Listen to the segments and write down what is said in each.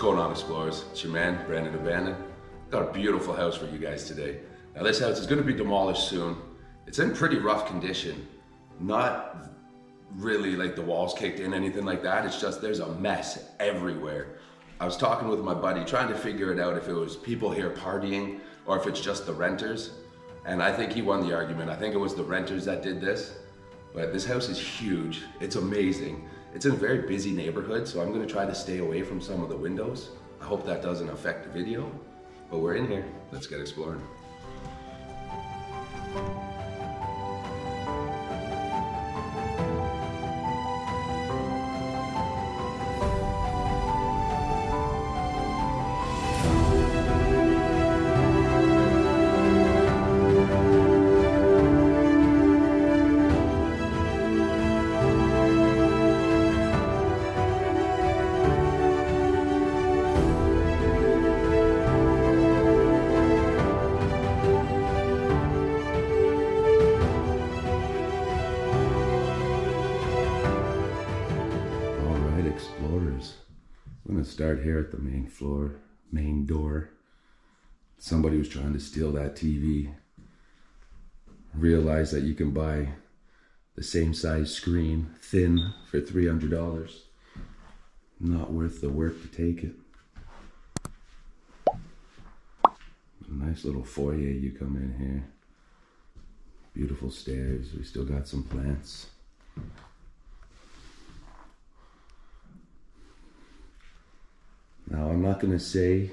going on, explorers? It's your man, Brandon Abandon. Got a beautiful house for you guys today. Now this house is going to be demolished soon. It's in pretty rough condition. Not really like the walls kicked in, anything like that. It's just there's a mess everywhere. I was talking with my buddy trying to figure it out if it was people here partying or if it's just the renters. And I think he won the argument. I think it was the renters that did this. But this house is huge. It's amazing. It's in a very busy neighborhood, so I'm gonna try to stay away from some of the windows. I hope that doesn't affect the video, but we're in here. Let's get exploring. Explorers. I'm gonna start here at the main floor, main door. Somebody was trying to steal that TV. Realized that you can buy the same size screen, thin, for $300. Not worth the work to take it. A nice little foyer you come in here. Beautiful stairs. We still got some plants. Now, I'm not going to say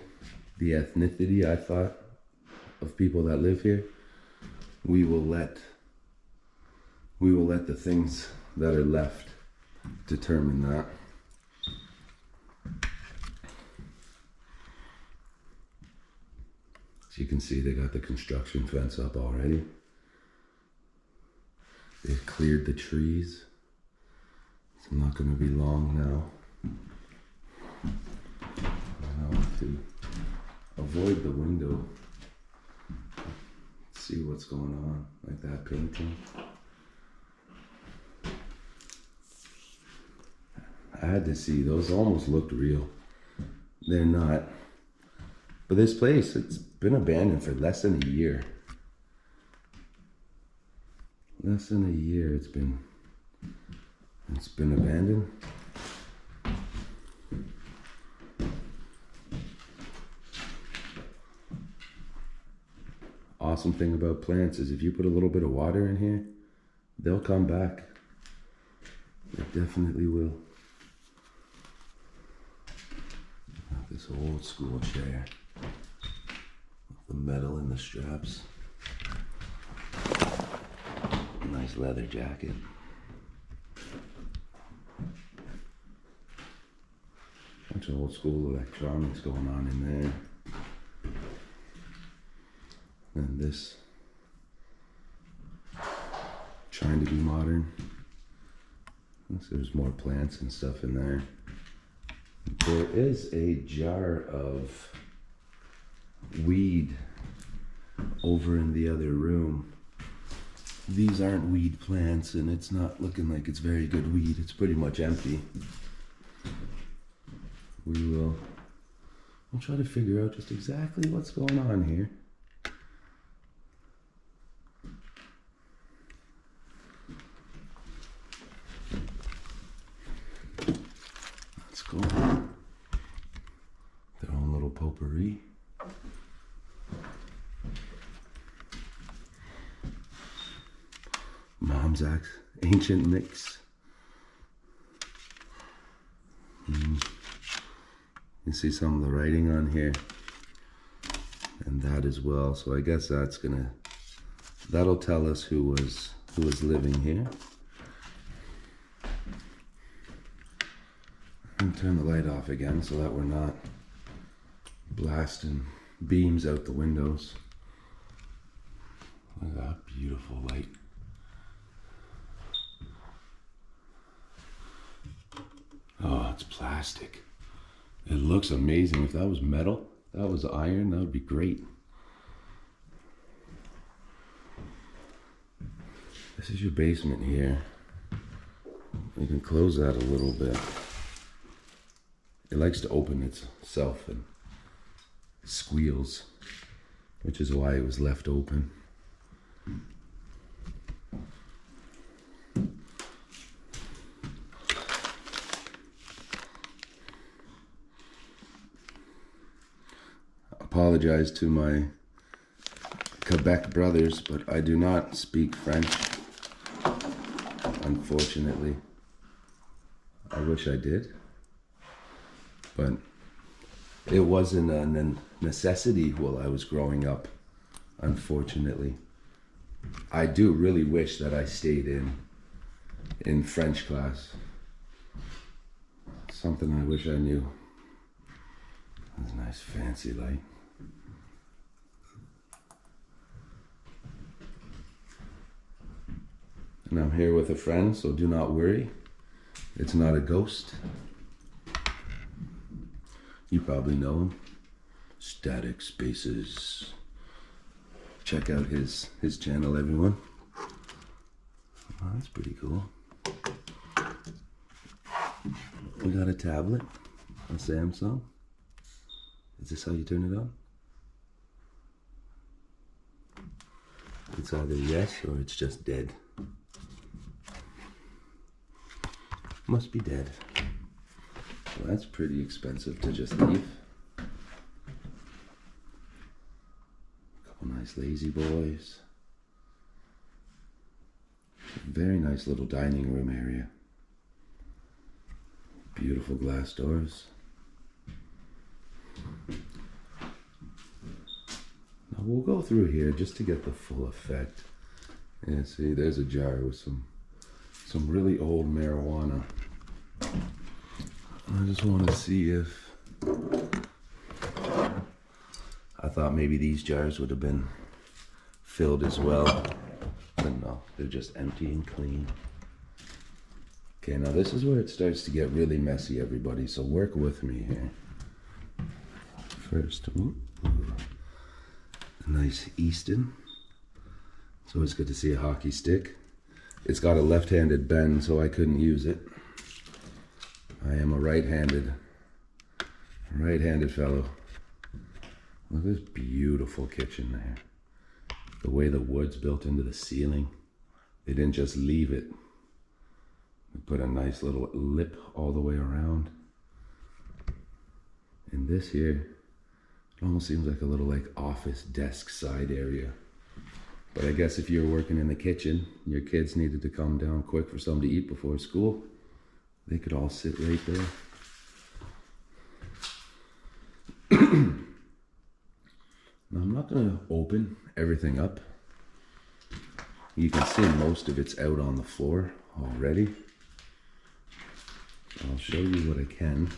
the ethnicity I thought of people that live here. We will let the things that are left determine that. As you can see, they got the construction fence up already. They've cleared the trees. It's not going to be long now. To avoid the window, see what's going on, like that painting. I had to see, those almost looked real. They're not. But this place, it's been abandoned for less than a year. Less than a year it's been abandoned. Awesome thing about plants is if you put a little bit of water in here, they'll come back. They definitely will. This old school chair. The metal in the straps. Nice leather jacket. Bunch of old school electronics going on in there. And this, trying to be modern. There's more plants and stuff in there. There is a jar of weed over in the other room. These aren't weed plants, and it's not looking like it's very good weed. It's pretty much empty. We'll try to figure out just exactly what's going on here. Cool. Their own little potpourri. Mom's ancient mix. You can see some of the writing on here, and that as well. So I guess that'll tell us who was living here. And turn the light off again so that we're not blasting beams out the windows. Look at that beautiful light. Oh, it's plastic. It looks amazing. If that was metal, that was iron, that would be great. This is your basement here. You can close that a little bit. it likes to open itself and squeals, which is why it was left open. Apologize to my Quebec brothers, but I do not speak French, unfortunately. I wish I did, but it wasn't a necessity while I was growing up, unfortunately. I do really wish that I stayed in French class. Something I wish I knew. That's a nice fancy light. And I'm here with a friend, so do not worry. It's not a ghost. You probably know him. Static Spaces. Check out his channel, everyone. Oh, that's pretty cool. We got a tablet, a Samsung. Is this how you turn it on? It's either yes or it's just dead. Must be dead. Well, that's pretty expensive to just leave. A couple nice lazy boys. Very nice little dining room area. Beautiful glass doors. Now we'll go through here just to get the full effect. Yeah, see, there's a jar with some really old marijuana. I just want to see if... I thought maybe these jars would have been filled as well. But no, they're just empty and clean. Okay, now this is where it starts to get really messy, everybody, so work with me here. First, a nice Easton. It's always good to see a hockey stick. It's got a left-handed bend, so I couldn't use it. I am a right-handed fellow. Look at this beautiful kitchen there. The way the wood's built into the ceiling. They didn't just leave it. They put a nice little lip all the way around. And this here, it almost seems like a little office desk side area. But I guess if you're working in the kitchen, your kids needed to come down quick for something to eat before school, they could all sit right there. Now I'm not gonna open everything up. You can see most of it's out on the floor already. I'll show you what I can.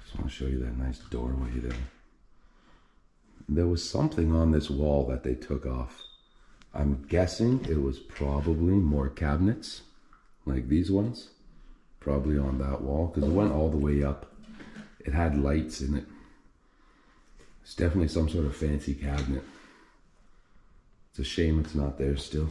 Just want to show you that nice doorway there. There was something on this wall that they took off. I'm guessing it was probably more cabinets, like these ones. Probably on that wall, because it went all the way up. It had lights in it. It's definitely some sort of fancy cabinet. It's a shame it's not there still.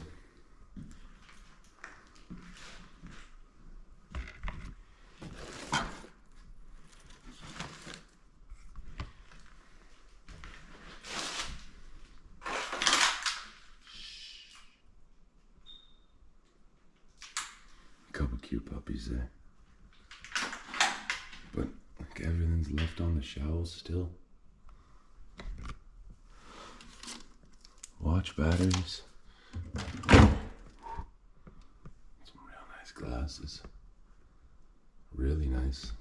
Couple cute puppies there. But like everything's left on the shelves still. Watch batteries. Some real nice glasses. Really nice.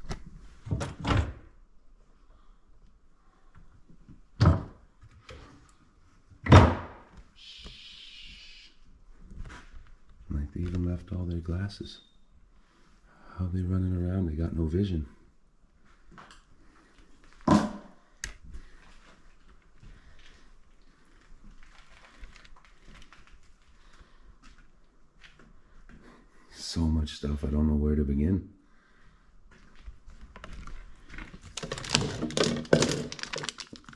Like they even left all their glasses. How are they running around? They got no vision. So much stuff, I don't know where to begin.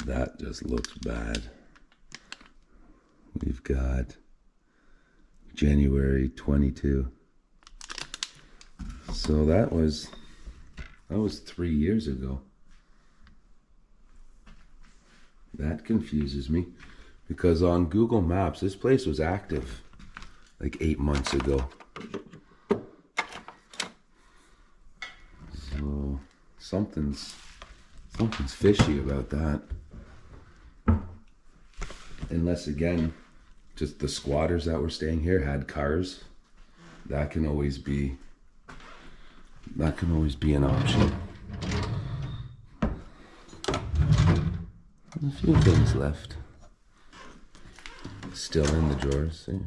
That just looks bad. We've got January 22. So that was 3 years ago. That confuses me because on Google Maps, this place was active like 8 months ago. So something's fishy about that. Unless again, just the squatters that were staying here had cars. That can always be an option. A few things left. Still in the drawers. See?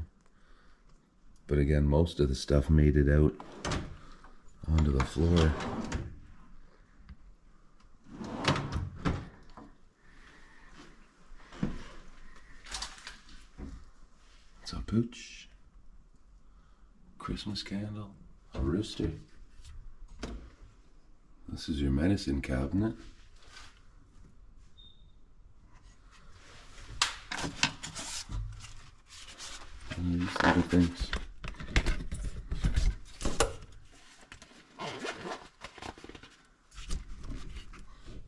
But again, most of the stuff made it out onto the floor. It's a pooch. Christmas candle. A rooster. This is your medicine cabinet. And these little things.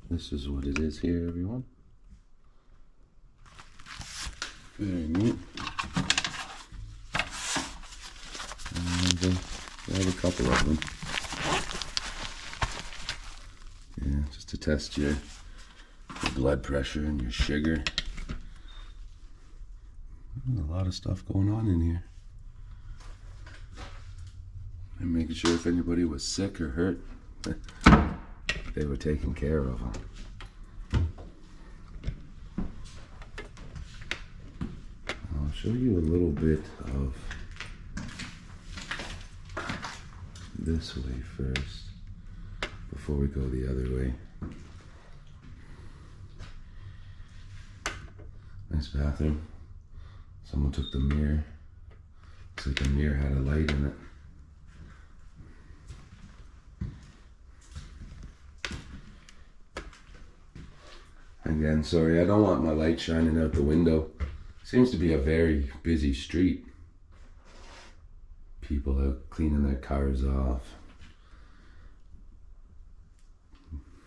This is what it is here, everyone. Very neat. And I have a couple of them. Yeah, just to test your blood pressure and your sugar. There's a lot of stuff going on in here. And making sure if anybody was sick or hurt, they were taking care of them. I'll show you a little bit of this way first before we go the other way. Nice bathroom. Someone took the mirror. Looks like the mirror had a light in it. Again, sorry, I don't want my light shining out the window. Seems to be a very busy street. People out cleaning their cars off.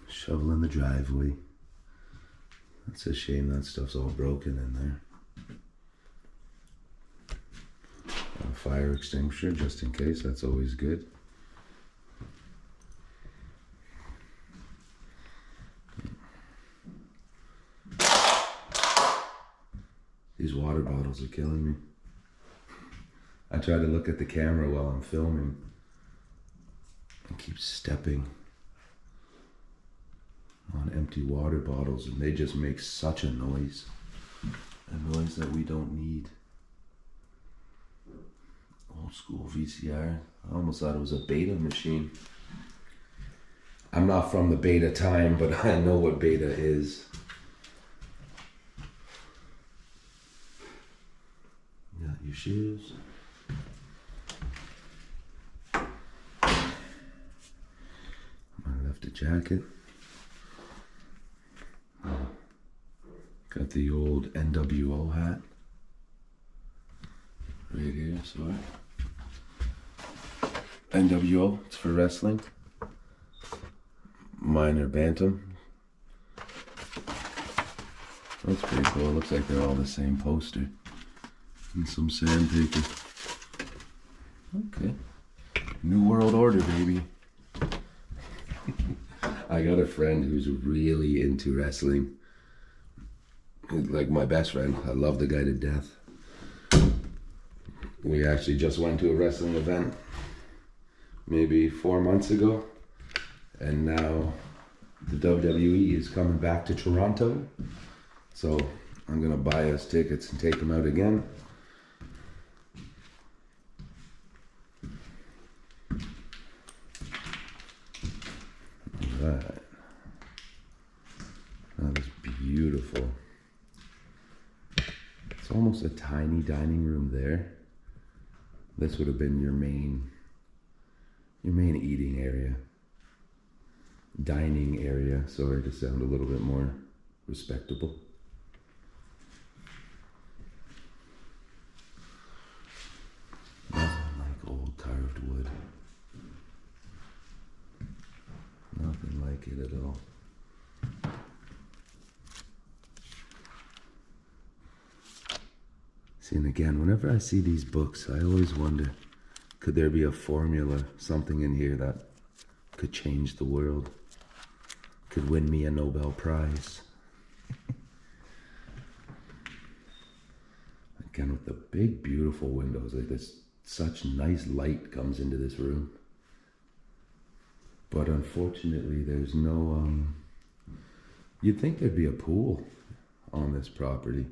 Shoveling the driveway. That's a shame that stuff's all broken in there. A fire extinguisher just in case, that's always good. These water bottles are killing me. I try to look at the camera while I'm filming and keep stepping on empty water bottles, and they just make such a noise that we don't need. Old school VCR. I almost thought it was a beta machine. I'm not from the beta time, but I know what beta is. Got your shoes. I left a jacket. Got the old NWO hat. Right here, sorry. NWO, it's for wrestling. Minor bantam. That's pretty cool. Looks like they're all the same poster. And some sandpaper. Okay. New World Order, baby. I got a friend who's really into wrestling. Like my best friend. I love the guy to death. We actually just went to a wrestling event maybe 4 months ago. And now the WWE is coming back to Toronto. So I'm going to buy us tickets and take them out again. Alright. That is beautiful. It's almost a tiny dining room there. This would have been your main eating area. Dining area, sorry to sound a little bit more respectable. Nothing like old carved wood. look at it all. See, and again, whenever I see these books, I always wonder, could there be a formula, something in here that could change the world, could win me a Nobel Prize? Again, with the big, beautiful windows, like this, such nice light comes into this room. But unfortunately, there's no, you'd think there'd be a pool on this property.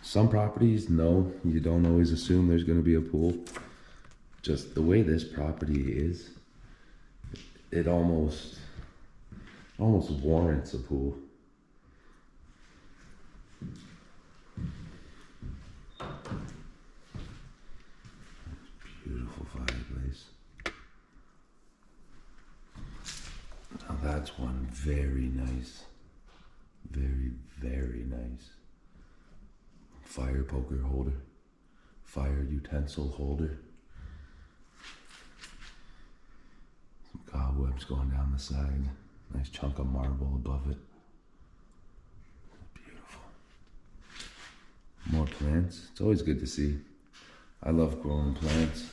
Some properties, no, you don't always assume there's going to be a pool. Just the way this property is, it almost warrants a pool. Beautiful fireplace. Now that's one very nice, very, very nice fire poker holder, fire utensil holder. Some cobwebs going down the side. Nice chunk of marble above it. Beautiful. More plants. It's always good to see. I love growing plants.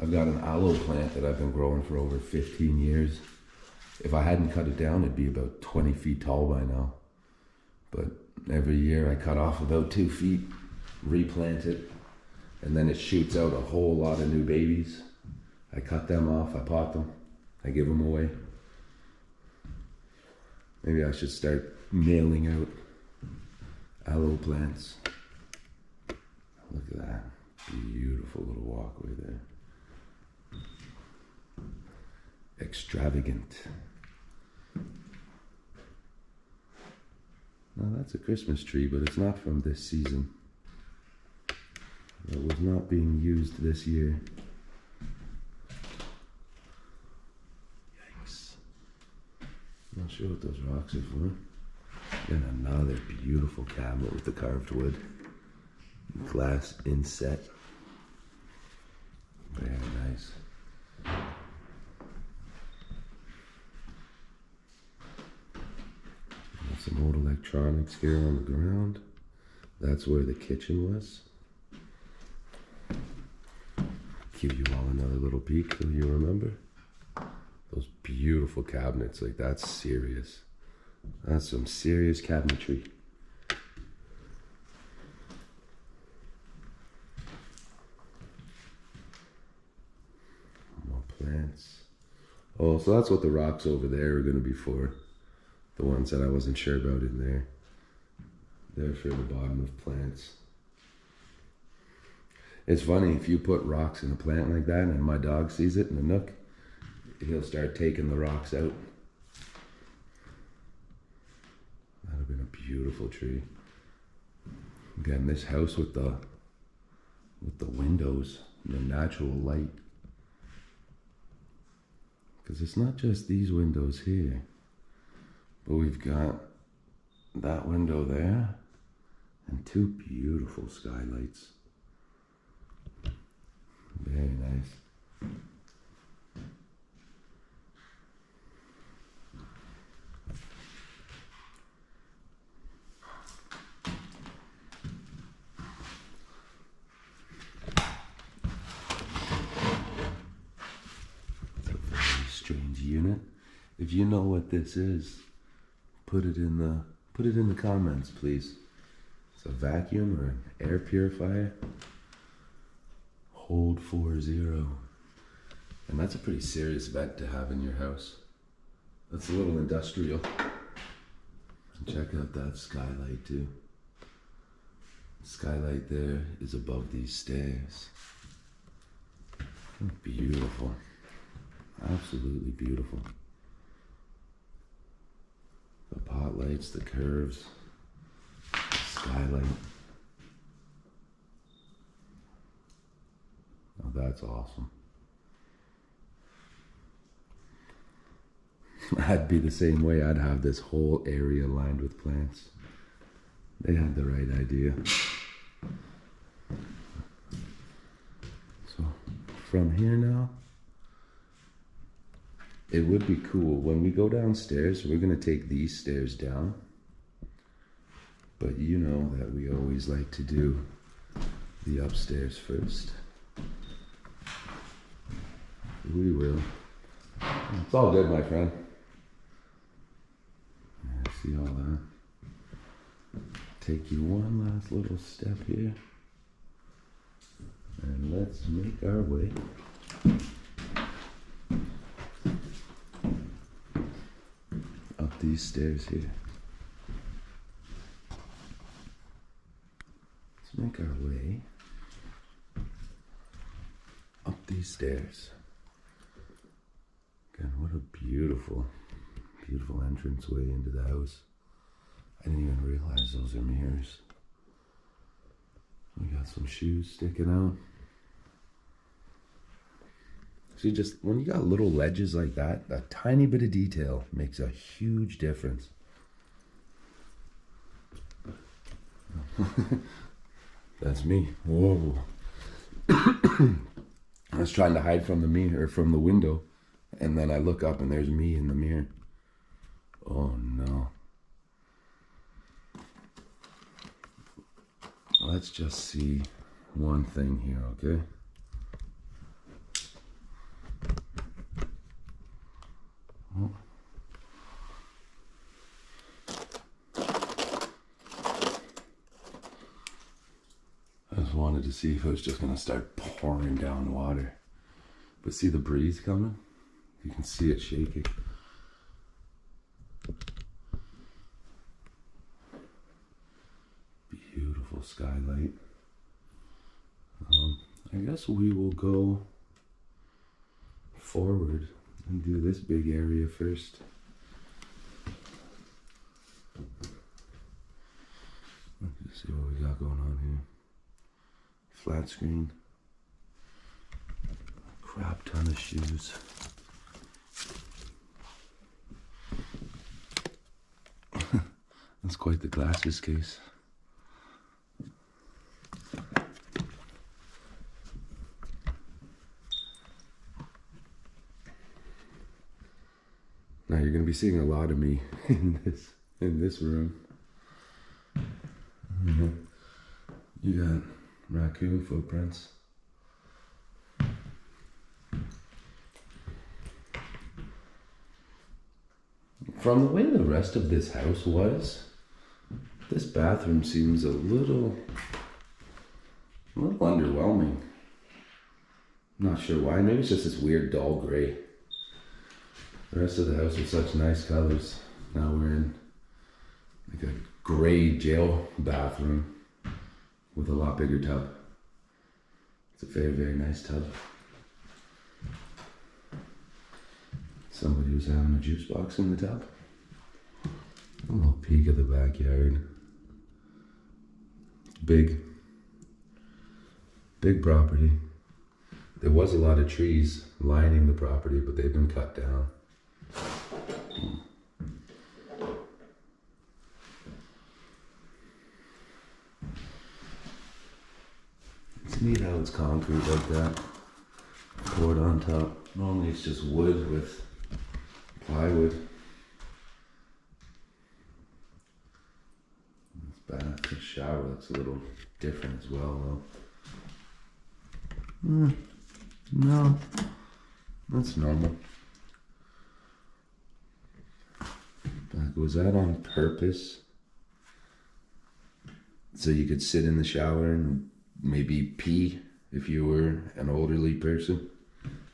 I've got an aloe plant that I've been growing for over 15 years. If I hadn't cut it down, it'd be about 20 feet tall by now. But every year I cut off about 2 feet, replant it, and then it shoots out a whole lot of new babies. I cut them off, I pot them, I give them away. Maybe I should start mailing out aloe plants. Look at that, beautiful little walkway there. Extravagant. Now that's a Christmas tree, but it's not from this season. It was not being used this year. Yikes. Not sure what those rocks are for. And another beautiful cabinet with the carved wood. Glass inset. Very nice. Some old electronics here on the ground. That's where the kitchen was. Give you all another little peek so you remember. Those beautiful cabinets, like that's serious. That's some serious cabinetry. More plants. Oh, so that's what the rocks over there are going to be for. The ones that I wasn't sure about in there. They're for the bottom of plants. It's funny, if you put rocks in a plant like that and my dog sees it in a nook, he'll start taking the rocks out. That would have been a beautiful tree. Again, this house with the windows and the natural light. Because it's not just these windows here. But we've got that window there and two beautiful skylights. Very nice. It's a very strange unit. If you know what this is, put it in the comments, please. It's a vacuum or an air purifier. Hold 40. And that's a pretty serious vent to have in your house. That's a little industrial. And check out that skylight too. The skylight there is above these stairs. Beautiful. Absolutely beautiful. The pot lights, the curves, the skylight. Oh, that's awesome. I'd be the same way. I'd have this whole area lined with plants. They had the right idea. So from here now, it would be cool when we go downstairs. We're gonna take these stairs down, but you know that we always like to do the upstairs first. We will. It's all good, my friend. Yeah, see all that? Take you one last little step here. And let's make our way up these stairs here. Let's make our way up these stairs. Again, what a beautiful, beautiful entranceway into the house. I didn't even realize those are mirrors. We got some shoes sticking out. See, just when you got little ledges like that, a tiny bit of detail makes a huge difference. That's me. Whoa. I was trying to hide from the mirror, from the window, and then I look up and there's me in the mirror. Oh no. Let's just see one thing here, okay? Oh. I just wanted to see if it was just gonna start pouring down water. But see the breeze coming? You can see it shaking. Beautiful skylight. I guess we will go forward and do this big area first. Let's see what we got going on here. Flat screen. A crap ton of shoes. That's quite the glasses case. Now you're going to be seeing a lot of me in this room. You got raccoon footprints. From the way the rest of this house was, this bathroom seems a little underwhelming. Not sure why. Maybe it's just this weird dull gray. The rest of the house was such nice colors. Now we're in like a gray jail bathroom with a lot bigger tub. It's a very, very nice tub. Somebody was having a juice box in the tub. A little peek of the backyard. Big property. There was a lot of trees lining the property, but they've been cut down. It's neat how it's concrete like that, poured on top. Normally it's just wood with plywood. This bath, the shower looks a little different as well though. No, that's normal. But was that on purpose? So you could sit in the shower and maybe pee if you were an elderly person?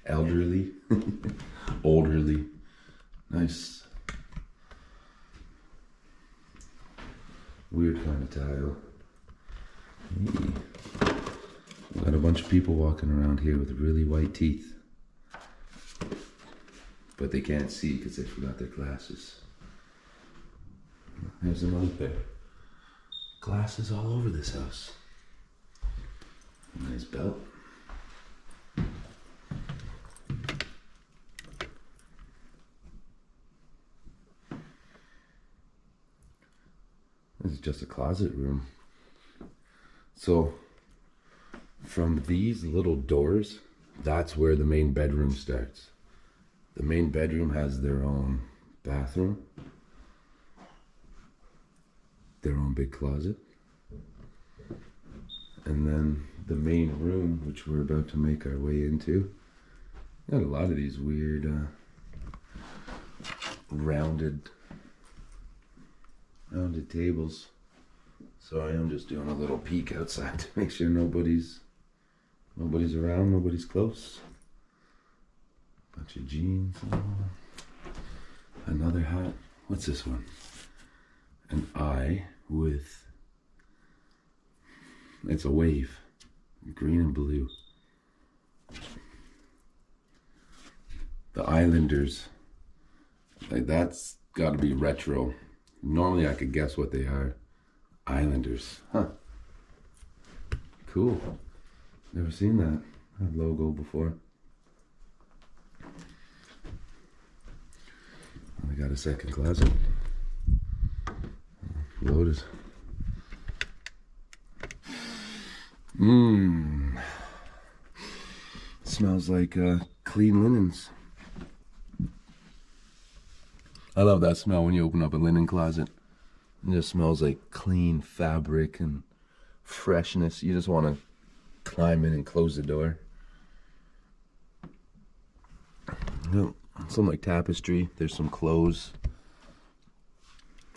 Elderly? Elderly. Nice. Weird kind of tile. Hey. Got a bunch of people walking around here with really white teeth. But they can't see because they forgot their glasses. There's another pair. Glasses all over this house. Nice belt. This is just a closet room. So from these little doors, that's where the main bedroom starts. The main bedroom has their own bathroom, their own big closet. And then the main room, which we're about to make our way into, got a lot of these weird rounded tables. So I am just doing a little peek outside to make sure nobody's around, nobody's close. Bunch of jeans. Another hat. What's this one? An eye with, it's a wave, green and blue. The Islanders, like that's got to be retro. Normally I could guess what they are. Islanders, huh? Cool. Never seen that logo before. I got a second closet. Loaded. Smells like clean linens. I love that smell when you open up a linen closet. It just smells like clean fabric and freshness. You just want to climb in and close the door. Some like tapestry. There's some clothes.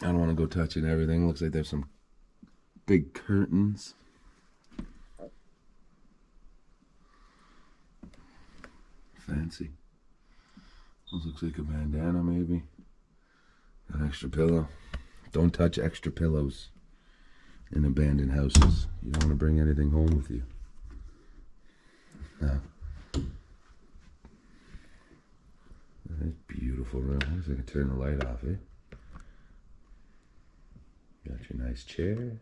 I don't want to go touching everything. Looks like there's some big curtains. Fancy. This looks like a bandana maybe. An extra pillow. Don't touch extra pillows in abandoned houses. You don't want to bring anything home with you. No. That's beautiful room. I guess I can turn the light off, eh? Got your nice chair.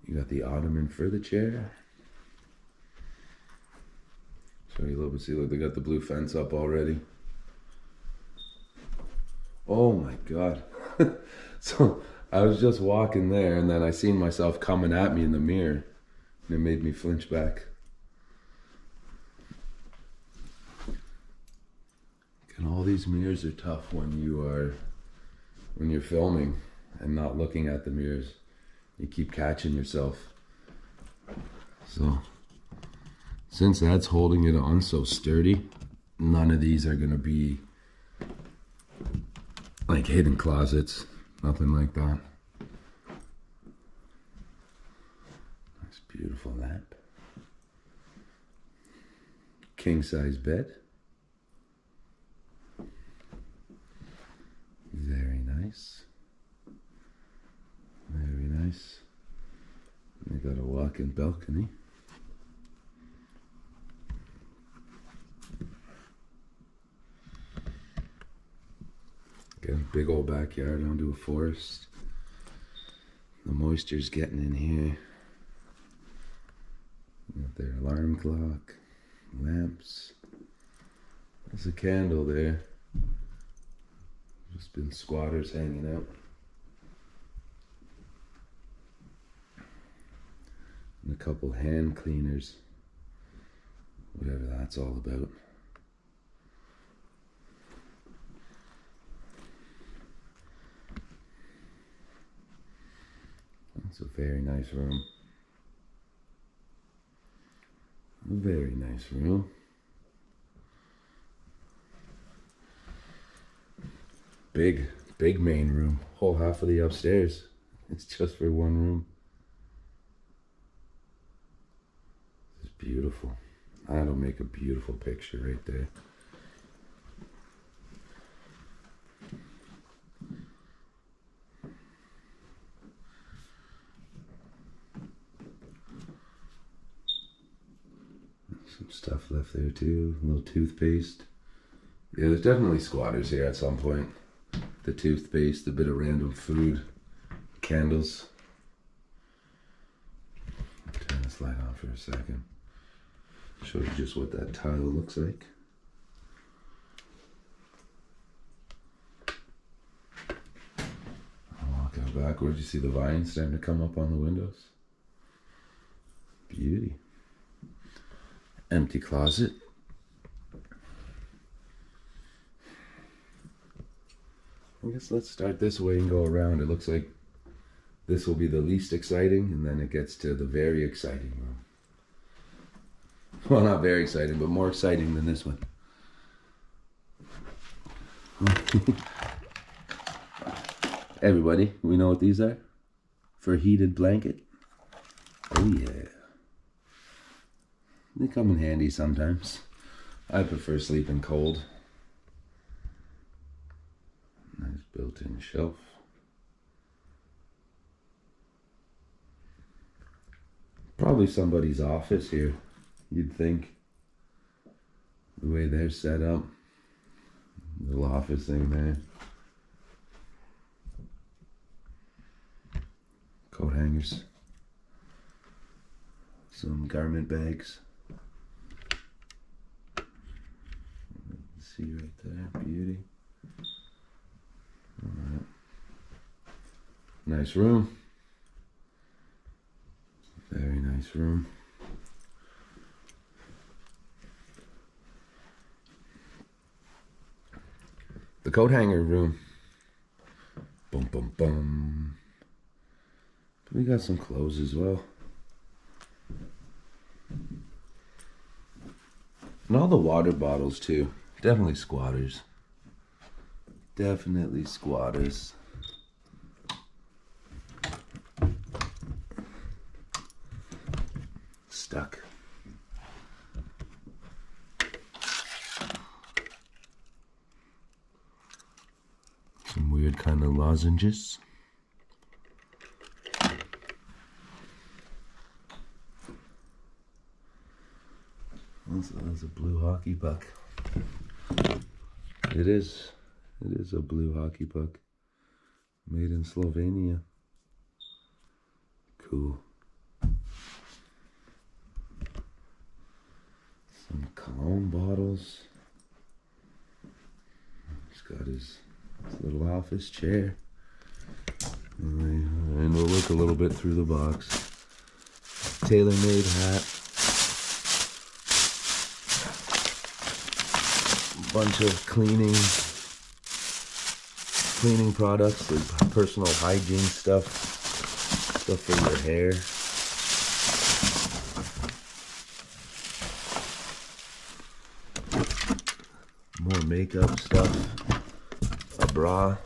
You got the ottoman for the chair. Show you a little bit. See, look, they got the blue fence up already. Oh my God. So I was just walking there and then I seen myself coming at me in the mirror and it made me flinch back. And all these mirrors are tough when you're filming and not looking at the mirrors. You keep catching yourself. So since that's holding it on so sturdy, none of these are gonna be like hidden closets, nothing like that. Nice beautiful lamp. King size bed. Very nice. Very nice. They got a walk-in balcony. Got a big old backyard onto a forest. The moisture's getting in here. Got their alarm clock, lamps. There's a candle there. Just been squatters hanging out. And a couple hand cleaners. Whatever that's all about. It's a very nice room. A very nice room. Big main room. Whole half of the upstairs. It's just for one room. It's beautiful. That'll make a beautiful picture right there. Some stuff left there too. A little toothpaste. Yeah, there's definitely squatters here at some point. The toothpaste, a bit of random food, candles. Turn this light on for a second. Show you just what that tile looks like. I'll walk out backwards. You see the vines starting to come up on the windows. Beauty. Empty closet. I guess let's start this way and go around. It looks like this will be the least exciting, and then it gets to the very exciting room. Well, not very exciting, but more exciting than this one. Everybody, we know what these are? For a heated blanket? Oh yeah. They come in handy sometimes. I prefer sleeping cold. Nice built-in shelf. Probably somebody's office here, you'd think. The way they're set up. Little office thing there. Coat hangers. Some garment bags. See right there, beauty. Alright. Nice room. Very nice room. The coat hanger room. Boom, boom, boom. We got some clothes as well. And all the water bottles too. Definitely squatters. Definitely squatters. Stuck. Some weird kind of lozenges. That's a blue hockey puck. It is a blue hockey puck. Made in Slovenia. Cool. Some cologne bottles. He's got his little office chair. And we'll look a little bit through the box. Tailor-made hat. Bunch of cleaning products, like personal hygiene stuff for your hair. More makeup stuff, a bra,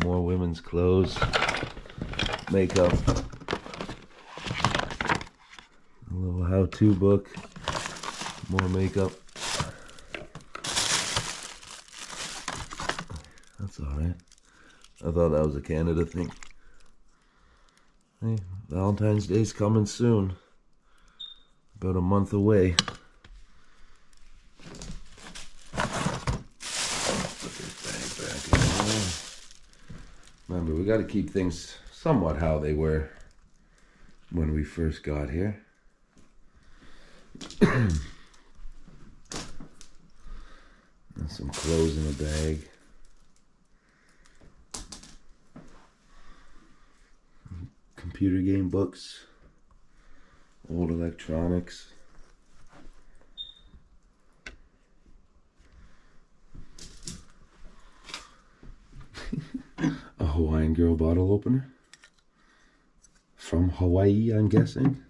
more women's clothes, makeup, a little how-to book, more makeup. That's alright. I thought that was a Canada thing. Hey, Valentine's Day's coming soon. About a month away. Put this bag back in. Remember, we got to keep things somewhat how they were when we first got here. And some clothes in a bag. Computer game books, old electronics, a Hawaiian Girl bottle opener from Hawaii, I'm guessing.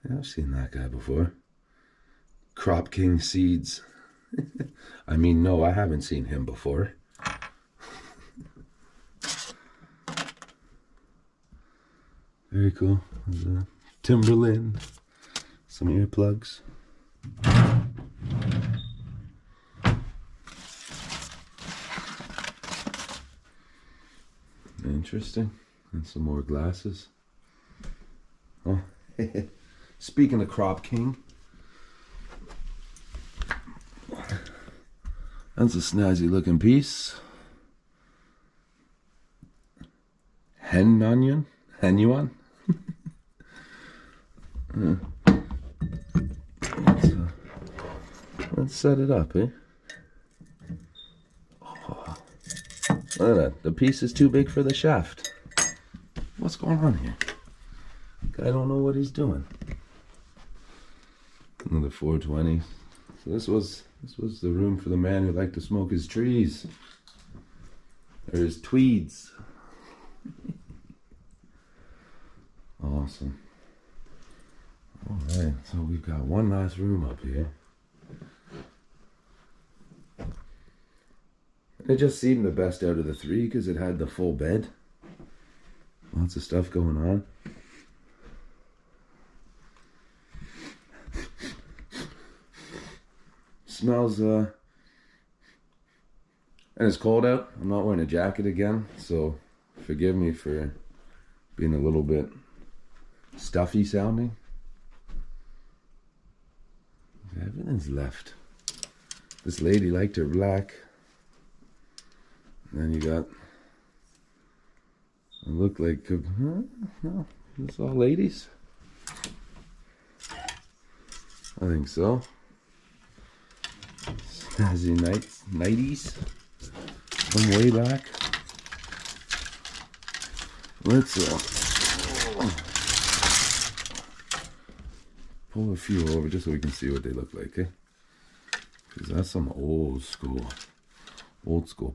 Yeah, I've seen that guy before. Crop King seeds. I mean, no, I haven't seen him before. Very cool. There's a Timberland, some earplugs. Interesting. And some more glasses. Oh, speaking of Crop King, that's a snazzy looking piece. Henyuan? Let's set it up, eh? Oh, look at that. The piece is too big for the shaft. What's going on here? Guy don't know what he's doing. Another 420. So this was the room for the man who liked to smoke his trees. Or his tweeds. Awesome. Alright, so we've got one last room up here. It just seemed the best out of the three because it had the full bed. Lots of stuff going on. Smells, and it's cold out. I'm not wearing a jacket again, so forgive me for being a little bit stuffy sounding. Everything's left. This lady liked her black. And then you got, it looked like, no, it's all ladies. I think so. Snazzy nighties from way back. Let's pull a few over just so we can see what they look like, eh? Because that's some old school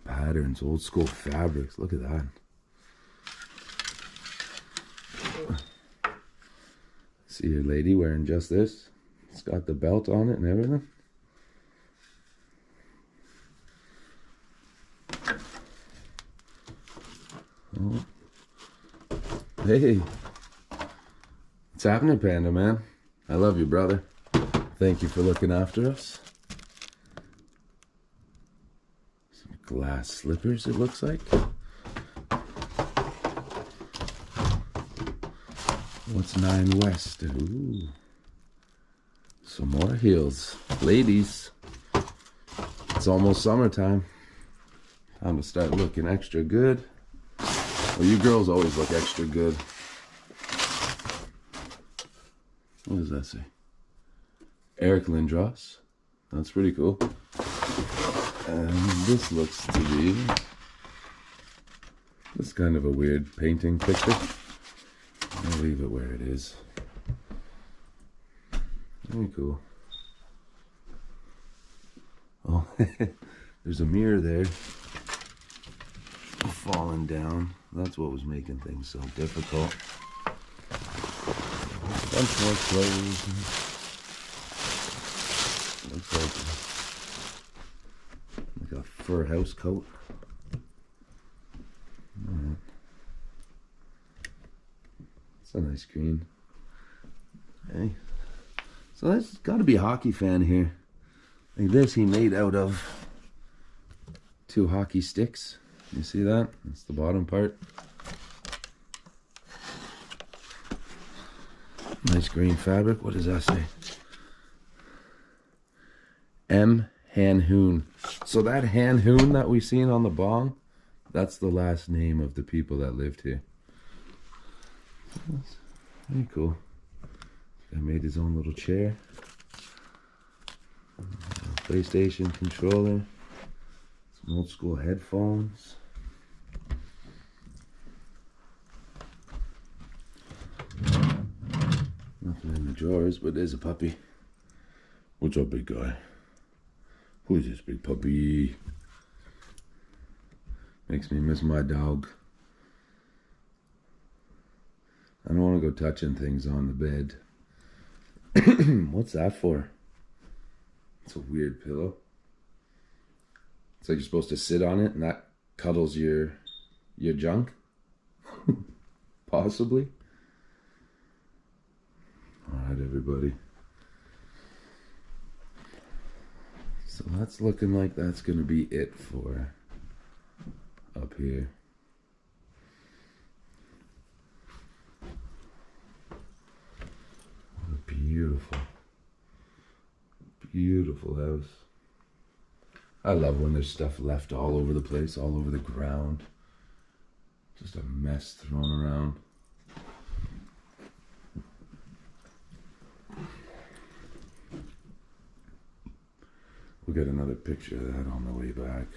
patterns, old school fabrics. Look at that. See your lady wearing just this. It's got the belt on it and everything. Oh. Hey, what's happening, Panda Man? I love you, brother. Thank you for looking after us. Some glass slippers, it looks like. What's 9 West? Ooh. Some more heels. Ladies, it's almost summertime. Time to start looking extra good. Well, you girls always look extra good. What does that say? Eric Lindros. That's pretty cool. And this looks to be... This is kind of a weird painting picture. I'll leave it where it is. Very cool. Oh, there's a mirror there. Falling down. That's what was making things so difficult. Bunch more clothes. Looks like a fur house coat. Alright. It's a nice green. Hey. So that's got to be a hockey fan here. Like this he made out of 2 hockey sticks. You see that? That's the bottom part. Nice green fabric. What does that say? M. Hanhoon. So that Hanhoon that we seen on the bong, that's the last name of the people that lived here. That's very cool. Guy made his own little chair. PlayStation controller. Some old school headphones. Nothing in the drawers, but there's a puppy. What's up, big guy? Who is this big puppy? Makes me miss my dog. I don't want to go touching things on the bed. What's that for? It's a weird pillow. It's like you're supposed to sit on it and that cuddles your junk. Possibly. Alright, everybody. So that's looking like that's going to be it for up here. What a beautiful, beautiful house. I love when there's stuff left all over the place, all over the ground. Just a mess thrown around. We'll get another picture of that on the way back.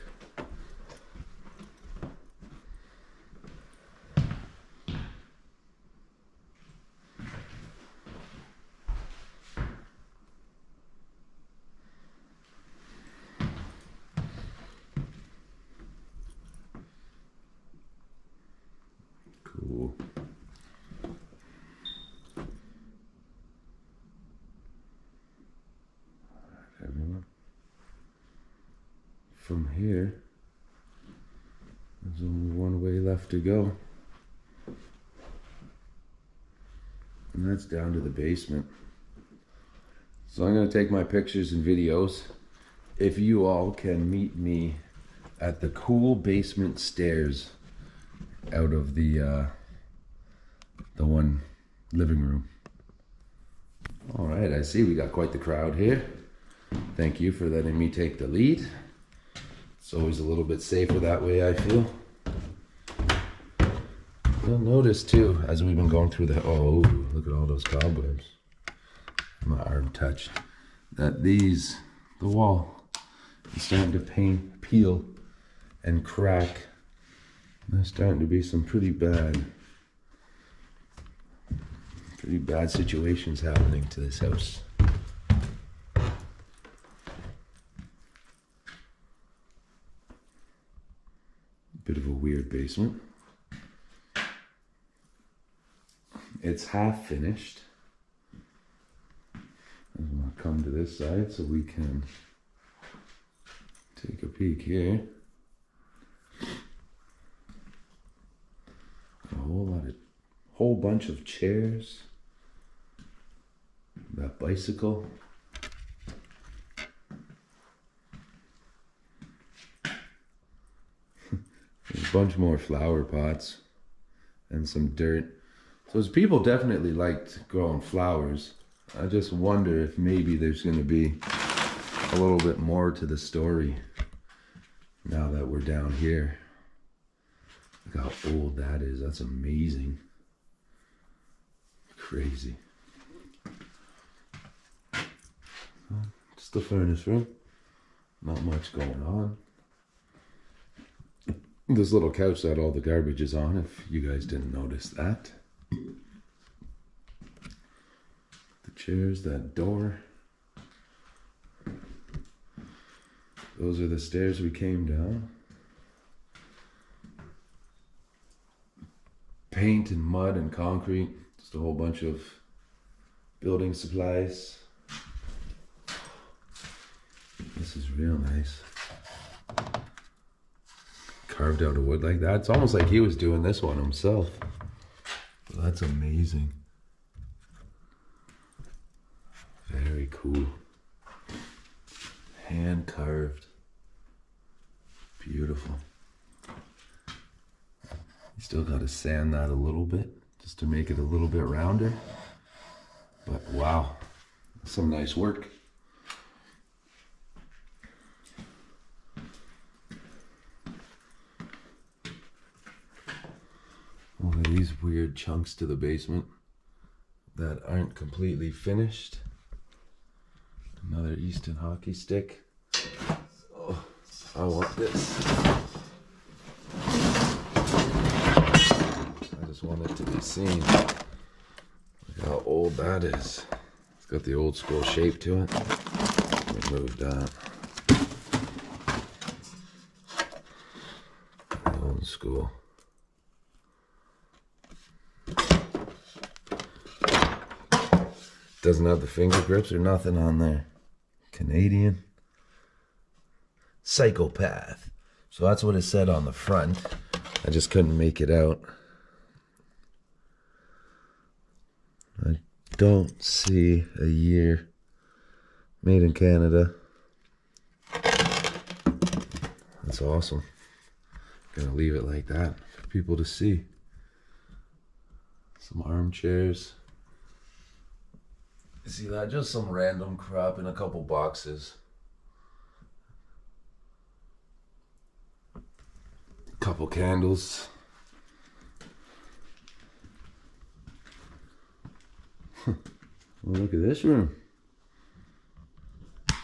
from here, there's only one way left to go. And that's down to the basement. So I'm going to take my pictures and videos. If you all can meet me at the cool basement stairs out of the one living room. All right, I see we got quite the crowd here. Thank you for letting me take the lead. It's always a little bit safer that way, I feel. You'll notice too, as we've been going through the, oh, look at all those cobwebs. My arm touched. That the wall is starting to peel and crack. There's starting to be some pretty bad situations happening to this house. Bit of a weird basement. It's half finished. I'm going to come to this side so we can take a peek here. A whole bunch of chairs. That bicycle. There's a bunch more flower pots and some dirt. So people definitely liked growing flowers. I just wonder if maybe there's going to be a little bit more to the story now that we're down here. Look how old that is. That's amazing. Crazy. Just the furnace room. Not much going on. This little couch that all the garbage is on, if you guys didn't notice that. The chairs, that door. Those are the stairs we came down. Paint and mud and concrete. Just a whole bunch of building supplies. This is real nice. Carved out of wood like that. It's almost like he was doing this one himself. Well, that's amazing. Very cool. Hand carved. Beautiful. You still got to sand that a little bit just to make it a little bit rounder. But wow, some nice work. One of these weird chunks to the basement that aren't completely finished. Another Easton hockey stick. Oh, I want this. I just want it to be seen. Look how old that is. It's got the old school shape to it. Remove that. Old school. Doesn't have the finger grips or nothing on there. Canadian. Psychopath. So that's what it said on the front. I just couldn't make it out. I don't see a year. Made in Canada. That's awesome. Gonna leave it like that for people to see. Some armchairs. See that? Just some random crap in a couple boxes. Couple candles. Well, look at this room. A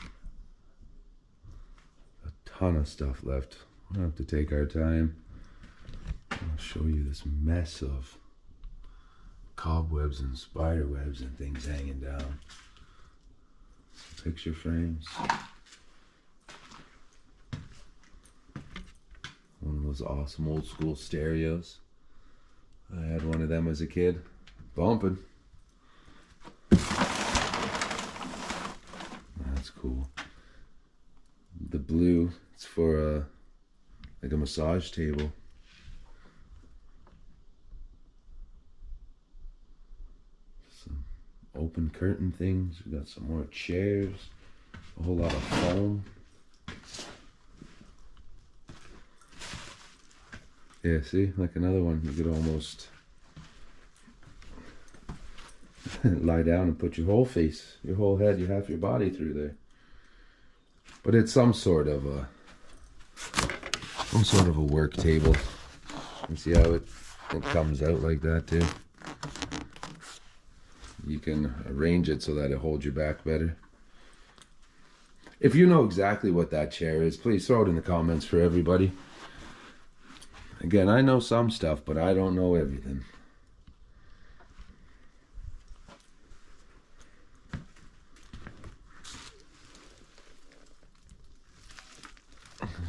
ton of stuff left. We'll have to take our time. I'll show you this mess of cobwebs and spider webs and things hanging down. Picture frames. One of those awesome old school stereos. I had one of them as a kid. Bumping. That's cool. The blue It's for like a massage table. Some open curtain things. We got some more chairs. A whole lot of foam. Yeah, see, like another one. You could almost lie down and put your whole face, your whole head, your half your body through there. But it's some sort of a work table. You see how it comes out like that too. You can arrange it so that it holds your back better. If you know exactly what that chair is, please throw it in the comments for everybody. Again, I know some stuff, but I don't know everything.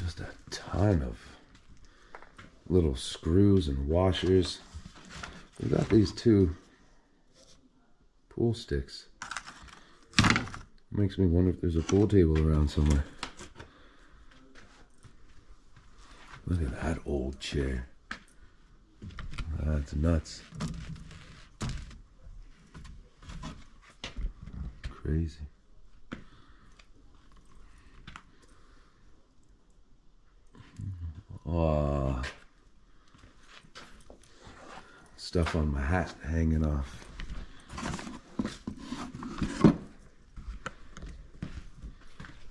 Just a ton of little screws and washers. We got these 2 pool sticks. Makes me wonder if there's a pool table around somewhere. Look at that old chair. That's nuts. Crazy. Oh, stuff on my hat hanging off.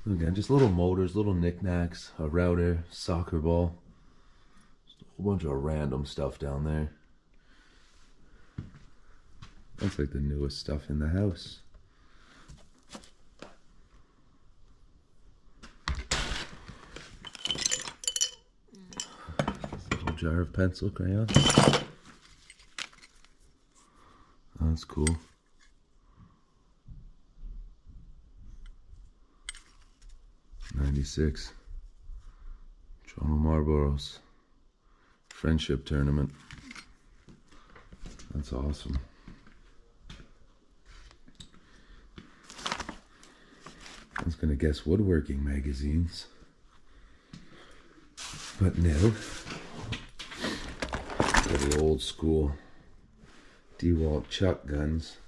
Again, just little motors, little knickknacks, a router, soccer ball. Just a whole bunch of random stuff down there. That's like the newest stuff in the house. Little jar of pencil crayons. That's cool. '96 Toronto Marlboros friendship tournament. That's awesome. I was gonna guess woodworking magazines, but no. Got the old school DeWalt Chuck guns.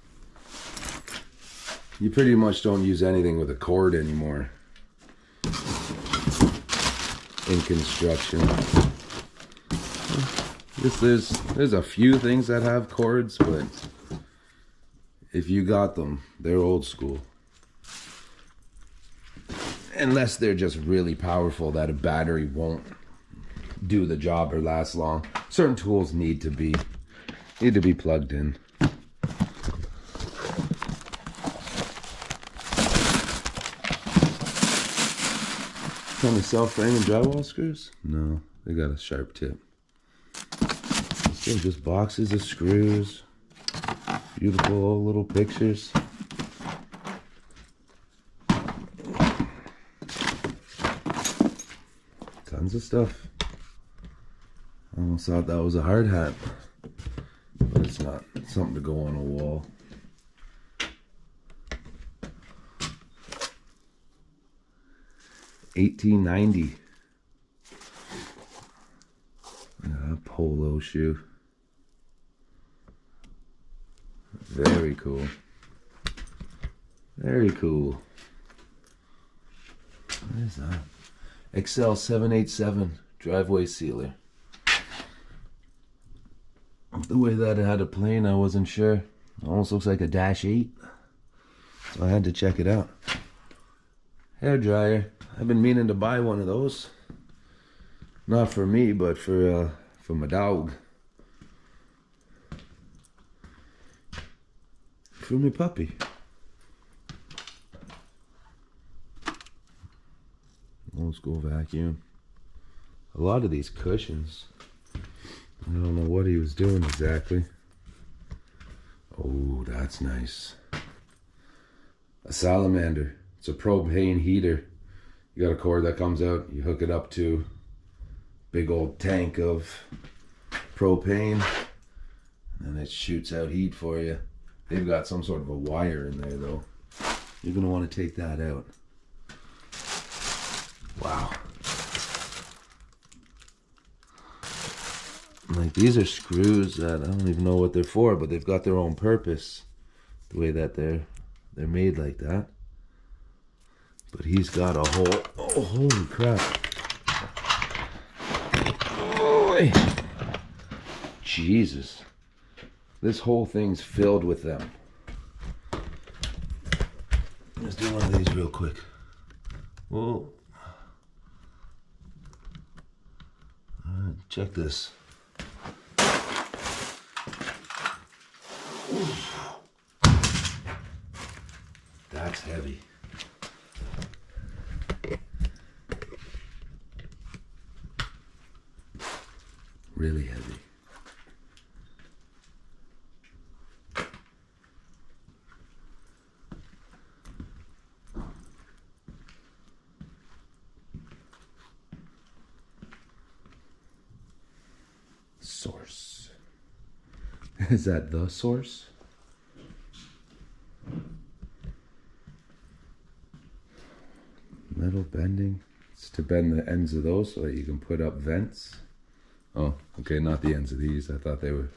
You pretty much don't use anything with a cord anymore in construction. There's a few things that have cords, but if you got them, they're old school. Unless they're just really powerful that a battery won't do the job or last long. Certain tools need to be plugged in. On the self-frame and drywall screws? No, they got a sharp tip. Still just boxes of screws. Beautiful old little pictures. Tons of stuff. I almost thought that was a hard hat, but it's not. It's something to go on a wall. $18.90. A polo shoe. Very cool. Very cool. What is that? Excel 787 driveway sealer. The way that it had a plane, I wasn't sure. Almost looks like a Dash 8. So I had to check it out. Hair dryer. I've been meaning to buy one of those. Not for me, but for my dog. For my puppy. Old school vacuum. A lot of these cushions. I don't know what he was doing exactly. Oh, that's nice. A salamander. It's a propane heater. You got a cord that comes out, you hook it up to big old tank of propane, and it shoots out heat for you. They've got some sort of a wire in there though. You're gonna want to take that out. Wow. Like, these are screws that I don't even know what they're for, but they've got their own purpose. The way that they're made like that. But he's got a whole, oh, holy crap. Oh, Jesus. This whole thing's filled with them. Let's do one of these real quick. Whoa. Check this. That's heavy. Really heavy. Source. Is that the source? Metal bending. It's to bend the ends of those so that you can put up vents. Oh, okay, not the ends of these. I thought they were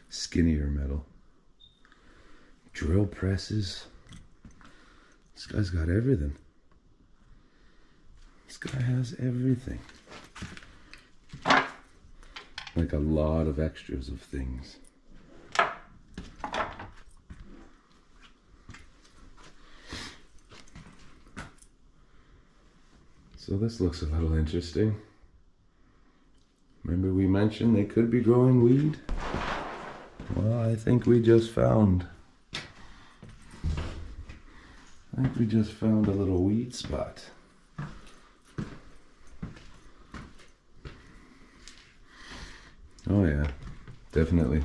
skinnier metal. Drill presses. This guy's got everything. This guy has everything. Like a lot of extras of things. So this looks a little interesting. Remember we mentioned they could be growing weed? Well, I think we just found a little weed spot. Oh yeah, definitely.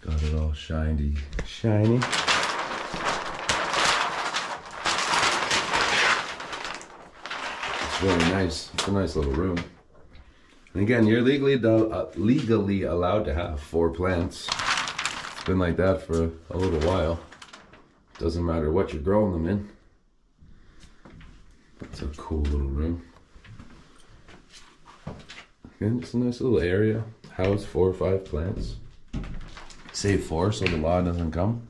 Got it all shiny. It's really nice. It's a nice little room. And again, you're legally allowed to have 4 plants. It's been like that for a little while. Doesn't matter what you're growing them in. It's a cool little room. And it's a nice little area. House 4 or 5 plants. Save 4 so the law doesn't come.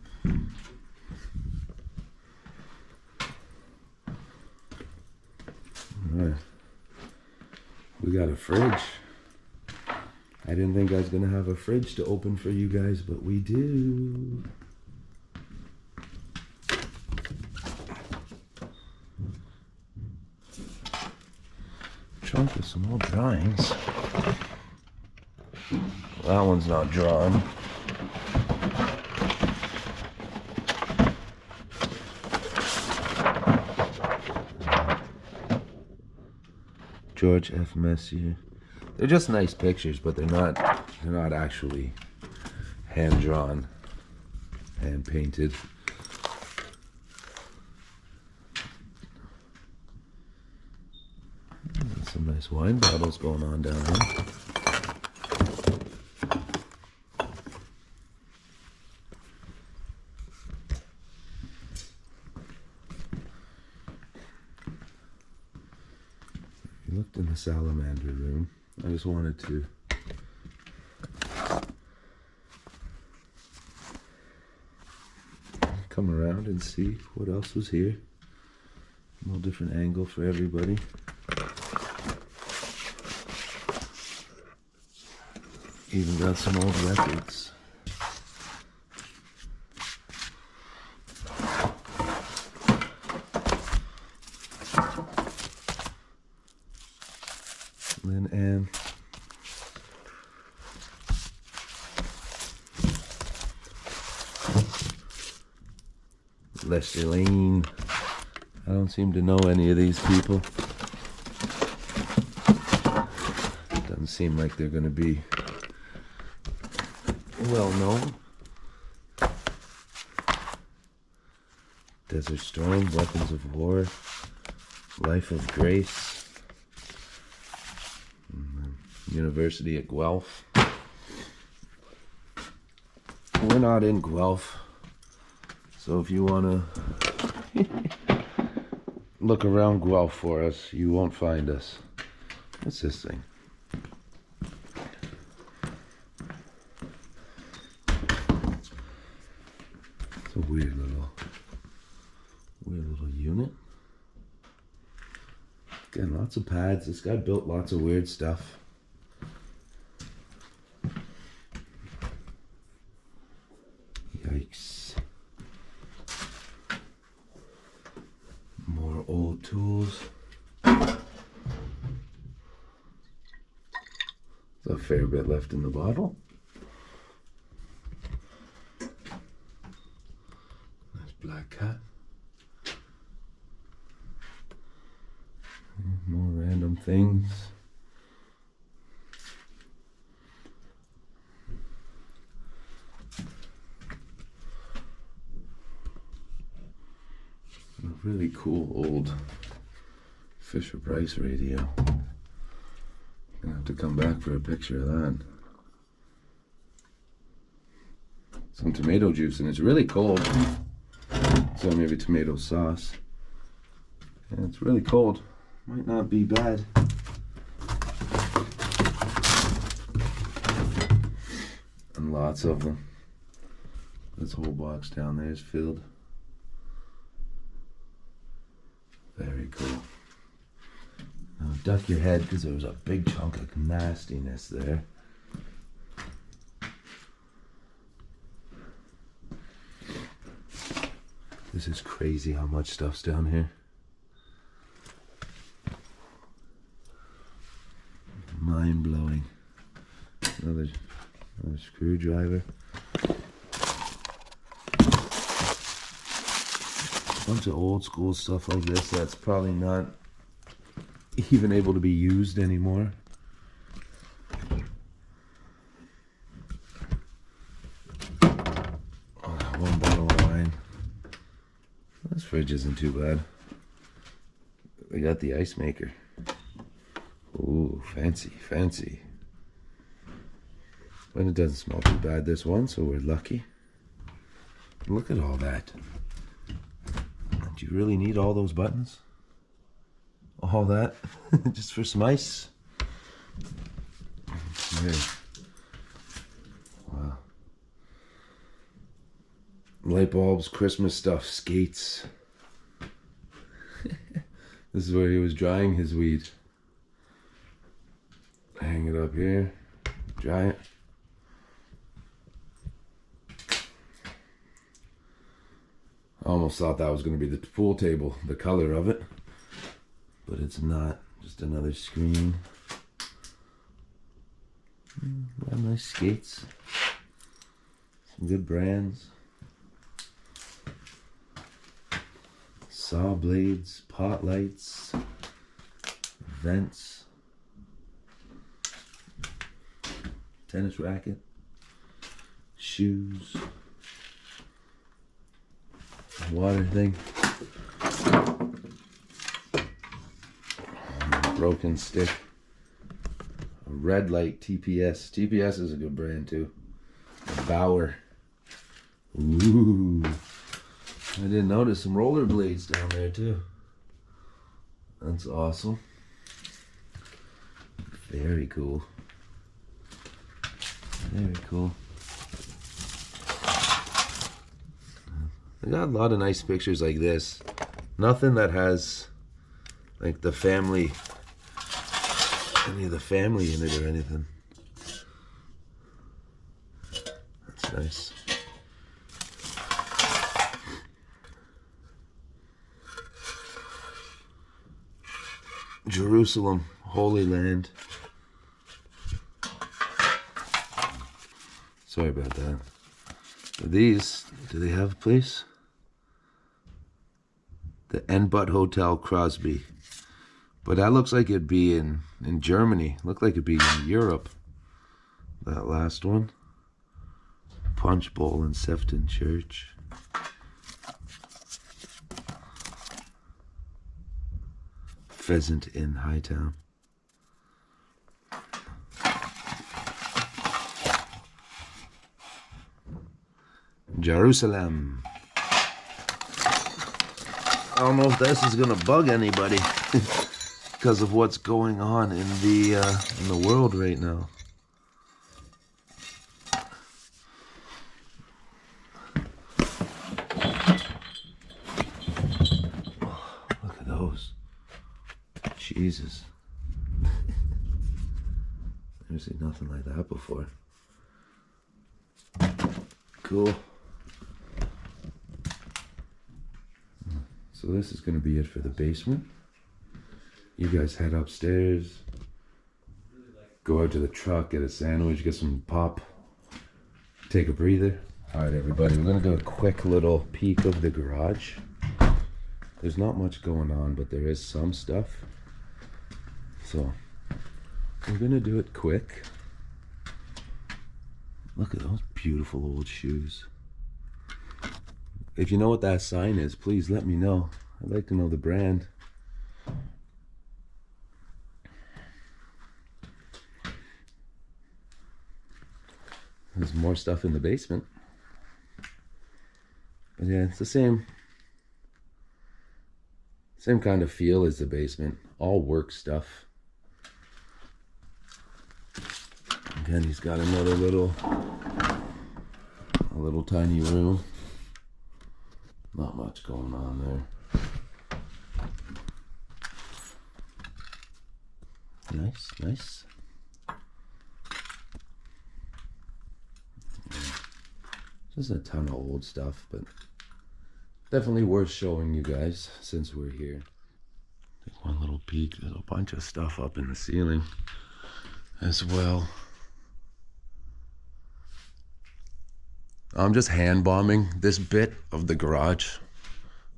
Alright. We got a fridge. I didn't think I was gonna have a fridge to open for you guys, but we do. Trunk with some old drawings. That one's not drawn. George F. Messier. They're just nice pictures, but they're not actually hand drawn, hand painted. Some nice wine bottles going on down here. You looked in the salamander room. I just wanted to come around and see what else was here. A little different angle for everybody. Even got some old records. Lynn Ann. Lester Lane. I don't seem to know any of these people. Doesn't seem like they're going to be well known. Desert Storm, Weapons of War, Life of Grace, University at Guelph. We're not in Guelph, so if you want to look around Guelph for us, you won't find us. What's this thing? Again, lots of pads. This guy built lots of weird stuff. Yikes. More old tools. There's a fair bit left in the bottle. Nice black cat. More random things. A really cool old Fisher-Price radio. Gonna have to come back for a picture of that. Some tomato juice, and it's really cold. So maybe tomato sauce. And it's really cold. Might not be bad. And lots of them. This whole box down there is filled. Very cool. Now duck your head because there was a big chunk of nastiness there. This is crazy how much stuff's down here. Mind blowing. Another screwdriver. A bunch of old school stuff like this that's probably not even able to be used anymore. One bottle of wine. This fridge isn't too bad. They got the ice maker. Ooh, fancy, fancy. But it doesn't smell too bad, this one, so we're lucky. Look at all that. Do you really need all those buttons? All that? Just for some ice? Okay. Wow. Light bulbs, Christmas stuff, skates. This is where he was drying his weed. Hang it up here, dry it. I almost thought that was going to be the pool table, the color of it, but it's not. Just another screen. Nice skates. Some good brands. Saw blades, pot lights, vents. Tennis racket, shoes, water thing, broken stick, a red light TPS. TPS is a good brand too. A Bauer. Ooh, I didn't notice some rollerblades down there too. That's awesome. Very cool. Very cool. I got a lot of nice pictures like this. Nothing that has like the family, any of the family in it or anything. That's nice. Jerusalem, Holy Land. Sorry about that. These, do they have a place? The Enbut Hotel Crosby. But that looks like it'd be in Germany. Looked like it'd be in Europe. That last one. Punch Bowl in Sefton Church. Pheasant in Hightown. Jerusalem. I don't know if this is gonna bug anybody because of what's going on in the world right now. Look at those. Jesus. Never seen nothing like that before. Cool. So this is going to be it for the basement. You guys head upstairs, go out to the truck, get a sandwich, get some pop, take a breather. All right, everybody, we're going to do a quick little peek of the garage. There's not much going on, but there is some stuff. So we're going to do it quick. Look at those beautiful old shoes. If you know what that sign is, please let me know. I'd like to know the brand. There's more stuff in the basement. But yeah, it's the same kind of feel as the basement. All work stuff. Again, he's got another little tiny room. Not much going on there. Nice, nice. Just a ton of old stuff, but definitely worth showing you guys since we're here. Take one little peek. There's a bunch of stuff up in the ceiling as well. I'm just hand bombing this bit of the garage.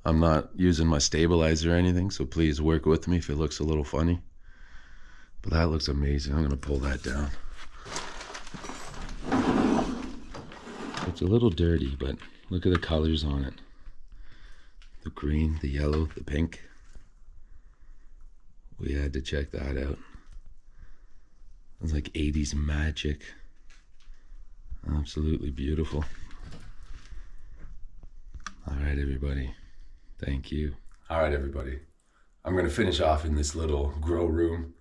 I'm not using my stabilizer or anything, so please work with me if it looks a little funny. But that looks amazing. I'm gonna pull that down. It's a little dirty, but look at the colors on it. The green, the yellow, the pink. We had to check that out. It's like 80s magic. Absolutely beautiful. All right, everybody. Thank you. All right, everybody. I'm going to finish off in this little grow room.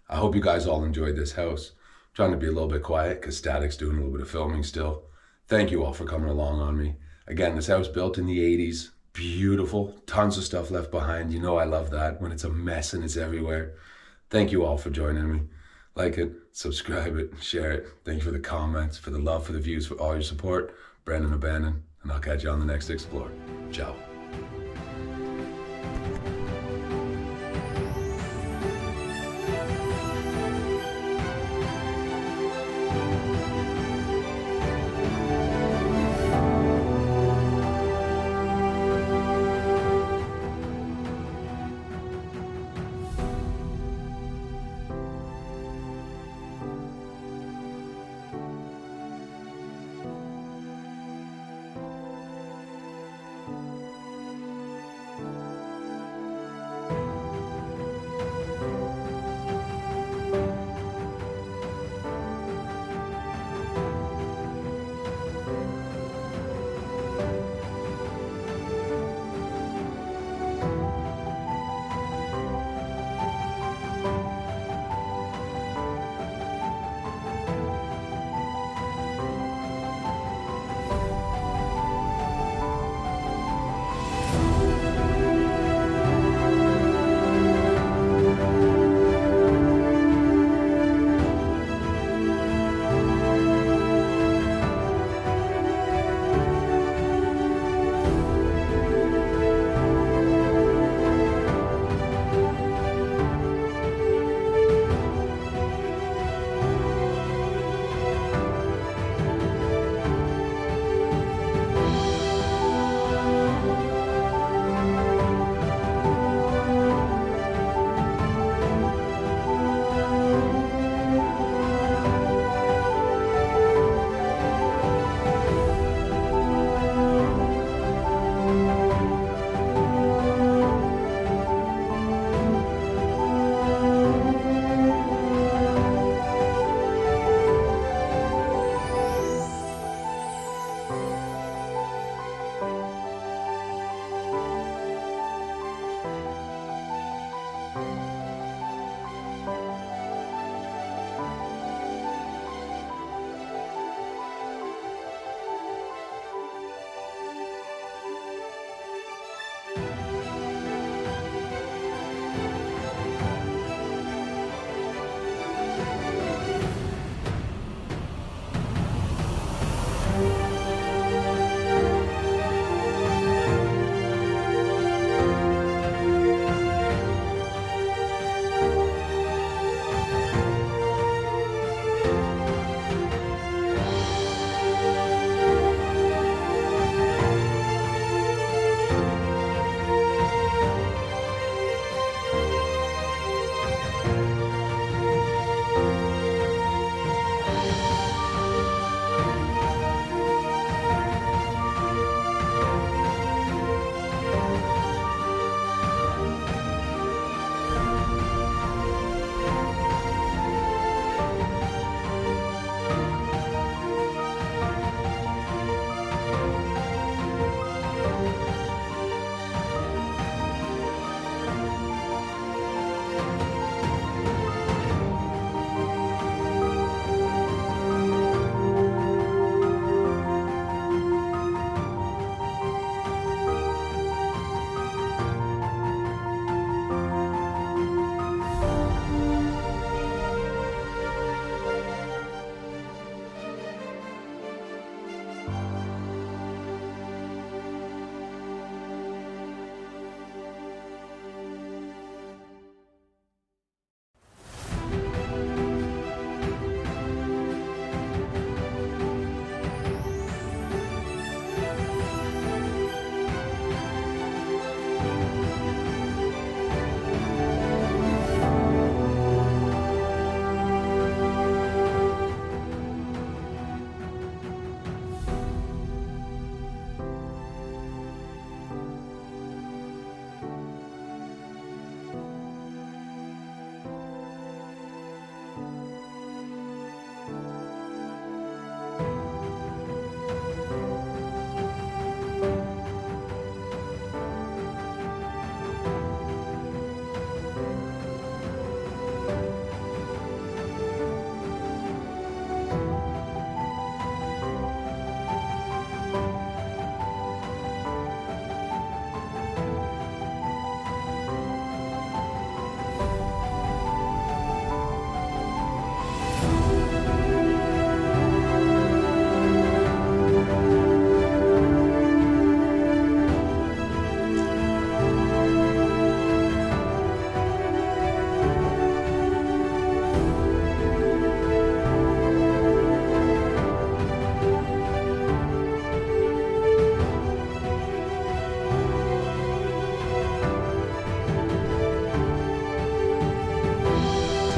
I hope you guys all enjoyed this house. I'm trying to be a little bit quiet because Static's doing a little bit of filming still. Thank you all for coming along on me. Again, this house built in the 80s. Beautiful. Tons of stuff left behind. You know I love that when it's a mess and it's everywhere. Thank you all for joining me. Like it, subscribe it, share it. Thank you for the comments, for the love, for the views, for all your support. Brandon O'Bannon, and I'll catch you on the next Explore. Ciao.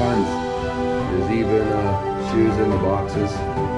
tons. There's even shoes in the boxes.